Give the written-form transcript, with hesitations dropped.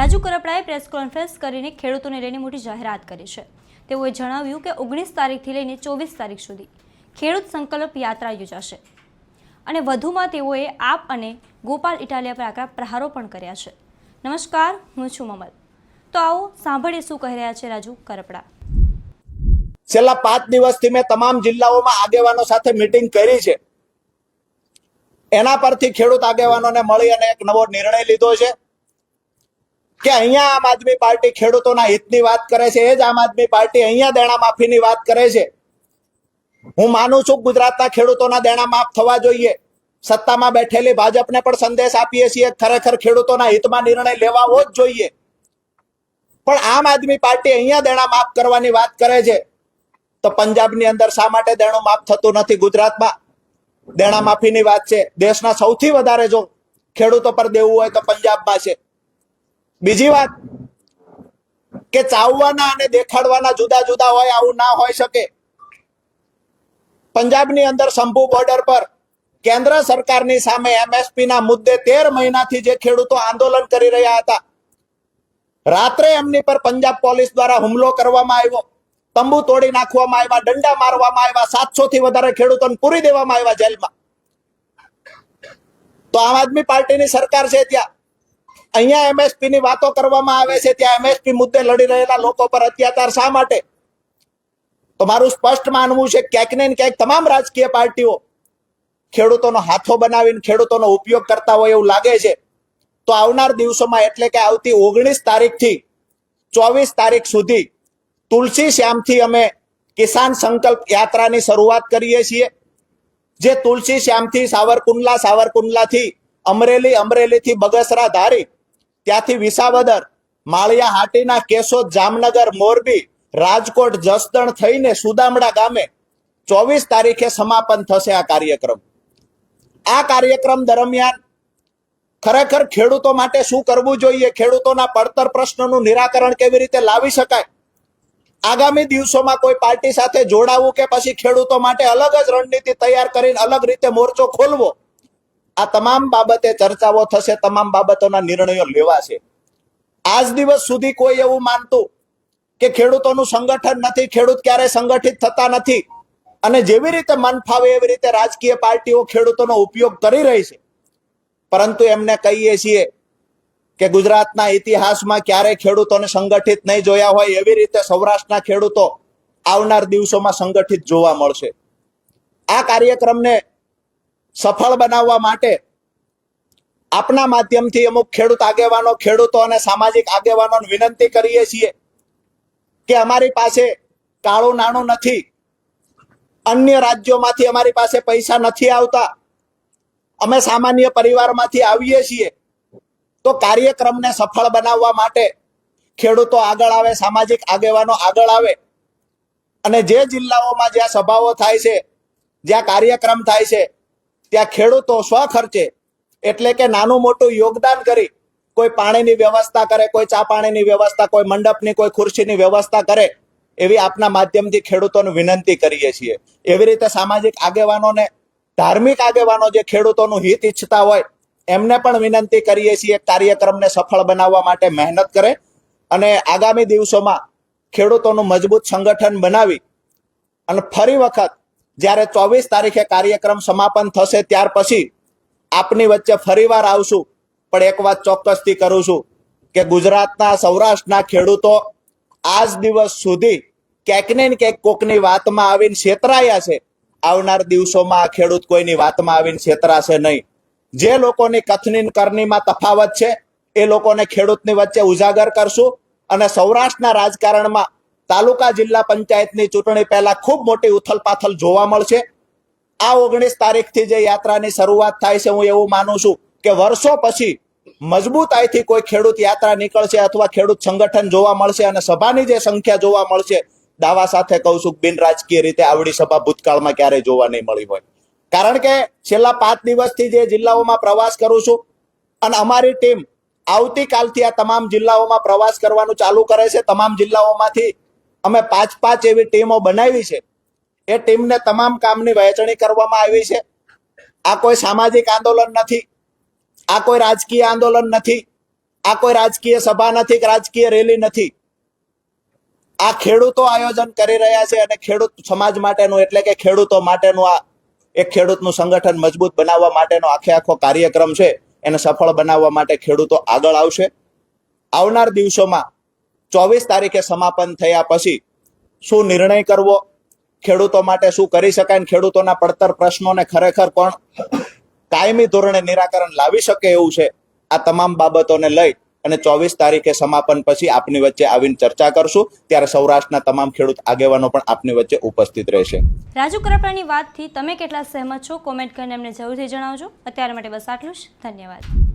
Raju કરપડાએ press conference કરીને ખેડૂતોને લઈને મોટી જાહેરાત કરી છે। તેઓએ જણાવ્યું કે 19 તારીખથી લઈને 24 તારીખ સુધી ખેડૂત સંકલ્પ યાત્રા યોજાશે અને વધુમાં તેઓએ આપ અને ગોપાલ ઇટાલિયા પર આકરા પ્રહારો પણ કર્યા છે। નમસ્કાર, હું છું મમલ। તો આવો સાંભળીએ શું કહી રહ્યા છે રાજુ કરપડા। છેલ્લા 5 દિવસથી મેં તમામ જિલ્લાઓમાં આગેવાનો સાથે મીટિંગ કરી છે। એના પરથી ખેડૂત આગેવાનોને મળી અને એક નવો નિર્ણય લીધો છે કે અહીંયા આમ આદમી પાર્ટી ખેડૂતોના હિતની વાત કરે છે, એ જ આમ આદમી પાર્ટી અહીંયા દેણા માફીની વાત કરે છે। હું માનું છું ગુજરાતના ખેડૂતોના દેણા માફ થવા જોઈએ। સત્તામાં બેઠેલી ભાજપને પણ સંદેશ આપીએ છીએ ખરેખર ખેડૂતોના હિતમાં નિર્ણય લેવાવો જ જોઈએ, પણ આમ આદમી પાર્ટી અહીંયા દેણા માફ કરવાની વાત કરે છે તો પંજાબની અંદર શા માટે દેણું માફ થતું નથી? ગુજરાતમાં દેણા માફીની વાત છે। દેશના સૌથી વધારે જો ખેડૂતો પર દેવું હોય તો પંજાબમાં છે। બીજી વાત કે ચાવવાના અને દેખાડવાના જુદા જુદા હોય, આવું ના હોઈ શકે। પંજાબની અંદર શંભુ બોર્ડર પર કેન્દ્ર સરકારની સામે એમએસપી ના મુદ્દે 13 મહિનાથી જે ખેડૂતો આંદોલન કરી રહ્યા હતા, રાત્રે એમની પર પંજાબ પોલીસ દ્વારા હુમલો કરવામાં આવ્યો, તંબુ તોડી નાખવામાં આવ્યા, દંડા મારવામાં આવ્યા, 700 થી વધારે ખેડૂતોને પૂરી દેવામાં આવ્યા જેલમાં। તો આમ આદમી પાર્ટીની સરકાર છે ત્યાં અહીંયા એમએસપી ની વાતો કરવામાં આવે છે, ત્યાં એમએસપી મુદ્દે લડી રહેલા લોકો પર અત્યાચાર શા માટે? તો મારું સ્પષ્ટ માનવું છે ક્યાંક ને ક્યાંક તમામ રાજકીય પાર્ટીઓ ખેડૂતોનો હાથો બનાવીને ખેડૂતોનો ઉપયોગ કરતા હોય એવું લાગે છે। તો આવનાર દિવસોમાં એટલે કે આવતી 19 તારીખથી 24 તારીખ સુધી તુલસી શ્યામથી અમે કિસાન સંકલ્પ યાત્રાની શરૂઆત કરીએ છીએ, જે તુલસી શ્યામથી સાવરકુંડલાથી અમરેલી, અમરેલીથી બગસરા ધારી, ત્યાંથી વિસાવદર, માળિયા હાટીના, કેશોદ, જામનગર, મોરબી, રાજકોટ, જસદણ થઈને સુદામડા ગામે 24 તારીખે સમાપન થશે આ કાર્યક્રમ। આ કાર્યક્રમ દરમિયાન ખરેખર ખેડૂતો માટે શું કરવું જોઈએ, ખેડૂતોના પડતર પ્રશ્નોનું નિરાકરણ કેવી રીતે લાવી શકાય, આગામી દિવસોમાં કોઈ પાર્ટી સાથે જોડાવું કે પછી ખેડૂતો માટે અલગ જ રણનીતિ તૈયાર કરીને અલગ રીતે મોરચો ખોલવો, આ તમામ બાબતે ચર્ચાઓ થશે, તમામ બાબતોના નિર્ણયો લેવાશે। આજ દિવસ સુધી કોઈ એવું માનતું કે ખેડૂતોનું સંગઠન નથી, ખેડૂત ક્યારેય સંગઠિત થતા નથી અને જેવી રીતે મન ફાવે એવી રીતે રાજકીય પાર્ટીઓ ખેડૂતોનો ઉપયોગ કરી રહી છે, પરંતુ એમને કહીએ છીએ કે ગુજરાતના ઇતિહાસમાં ક્યારે ખેડૂતોને સંગઠિત નહીં જોયા હોય એવી રીતે સૌરાષ્ટ્રના ખેડૂતો આવનાર દિવસોમાં સંગઠિત જોવા મળશે। આ કાર્યક્રમને સફળ બનાવવા માટે આપના માધ્યમથી અમુક ખેડૂત આગેવાનો, ખેડૂતો અને સામાજિક આગેવાનોને વિનંતી કરીએ છીએ કે અમારી પાસે કાળું નાણું નથી, અન્ય રાજ્યોમાંથી અમારી પાસે પૈસા નથી આવતા, અમે સામાન્ય પરિવારમાંથી આવીએ છીએ। તો કાર્યક્રમને સફળ બનાવવા માટે ખેડૂતો આગળ આવે, સામાજિક આગેવાનો આગળ આવે અને જે જિલ્લાઓમાં જ્યાં સભાઓ થાય છે, જ્યાં કાર્યક્રમ થાય છે, ત્યાં ખેડૂતો સ્વખર્ચે એટલે કે નાનું મોટું યોગદાન કરી કોઈ પાણીની વ્યવસ્થા કરે, કોઈ ચા પાણીની વ્યવસ્થા, કોઈ મંડપની, કોઈ ખુરશીની વ્યવસ્થા કરે, એવી આપના માધ્યમથી ખેડૂતોને વિનંતી કરીએ છીએ। એવી રીતે સામાજિક આગેવાનોને, ધાર્મિક આગેવાનો જે ખેડૂતોનું હિત ઈચ્છતા હોય એમને પણ વિનંતી કરીએ છીએ કાર્યક્રમને સફળ બનાવવા માટે મહેનત કરે અને આગામી દિવસોમાં ખેડૂતોનું મજબૂત સંગઠન બનાવી અને ફરી વખત જ્યારે 24 તારીખે કાર્યક્રમ સમાપન થશે ત્યાર પછી આપની વચ્ચે ફરીવાર આવશું। પણ એક વાત ચોક્કસથી કરું છું કે ગુજરાતના, સૌરાષ્ટ્રના ખેડૂતો આજ દિવસ સુધી ક્યાંક ને ક્યાંક કોકની વાતમાં આવીને છેતરાયા છે। આવનાર દિવસોમાં આ ખેડૂત કોઈની વાતમાં આવીને છેતરાશે નહીં। જે લોકોની કથની કરણીમાં તફાવત છે એ લોકોને ખેડૂતની વચ્ચે ઉજાગર કરશું અને સૌરાષ્ટ્રના રાજકારણમાં તાલુકા જિલ્લા પંચાયતની ચૂંટણી પહેલા ખૂબ મોટી ઉથલપાથલ જોવા મળશે। આ 19 તારીખથી જે યાત્રાની શરૂઆત થાય છે, હું એવું માનું છું કે વર્ષો પછી મજબૂતાઈથી કોઈ ખેડૂત યાત્રા નીકળશે અથવા ખેડૂત સંગઠન જોવા મળશે અને સભાની જે સંખ્યા જોવા મળશે, દાવા સાથે કહું છું બિન રાજકીય રીતે આવડી સભા ભૂતકાળમાં ક્યારેય જોવા નહીં મળી હોય। કારણ કે છેલ્લા 5 દિવસથી જે જિલ્લાઓમાં પ્રવાસ કરું છું અને અમારી ટીમ આવતીકાલથી આ તમામ જિલ્લાઓમાં પ્રવાસ કરવાનું ચાલુ કરે છે। તમામ જિલ્લાઓમાંથી અમે 5 એવી ટીમો બનાવી છે। એ ટીમને તમામ કામની વહેંચણી કરવામાં આવી છે। આ કોઈ સામાજિક આંદોલન નથી, આ કોઈ રાજકીય આંદોલન નથી, આ કોઈ રાજકીય સભા નથી કે રાજકીય રેલી નથી. આ ખેડૂતો આયોજન કરી રહ્યા છે અને ખેડૂત સમાજ માટેનું એટલે કે ખેડૂતો માટેનું આ એક ખેડૂતનું સંગઠન મજબૂત બનાવવા માટેનો આખો કાર્યક્રમ છે. એને સફળ બનાવવા માટે ખેડૂતો આગળ આવશે. આવનાર દિવસોમાં 24 તારીખે સમાપન થયા પછી શું નિર્ણય કરવો, ખેડૂતો માટે શું કરી શકાય, ખેડૂતોના પડતર પ્રશ્નોને ખરેખર કોણ કાયમી ધોરણે નિરાકરણ લાવી શકે એવું છે, આ તમામ બાબતોને લઈ અને 24 તારીખે સમાપન પછી આપની વચ્ચે આવીને ચર્ચા કરશું. ત્યારે સૌરાષ્ટ્રના તમામ ખેડૂત આગેવાનો પણ આપની વચ્ચે ઉપસ્થિત રહેશે. રાજુ કરપડાની વાતથી તમે કેટલા સહેમત છો કોમેન્ટ કરીને અમને જરૂરથી જણાવજો. અત્યારે માટે બસ આટલું જ. ધન્યવાદ.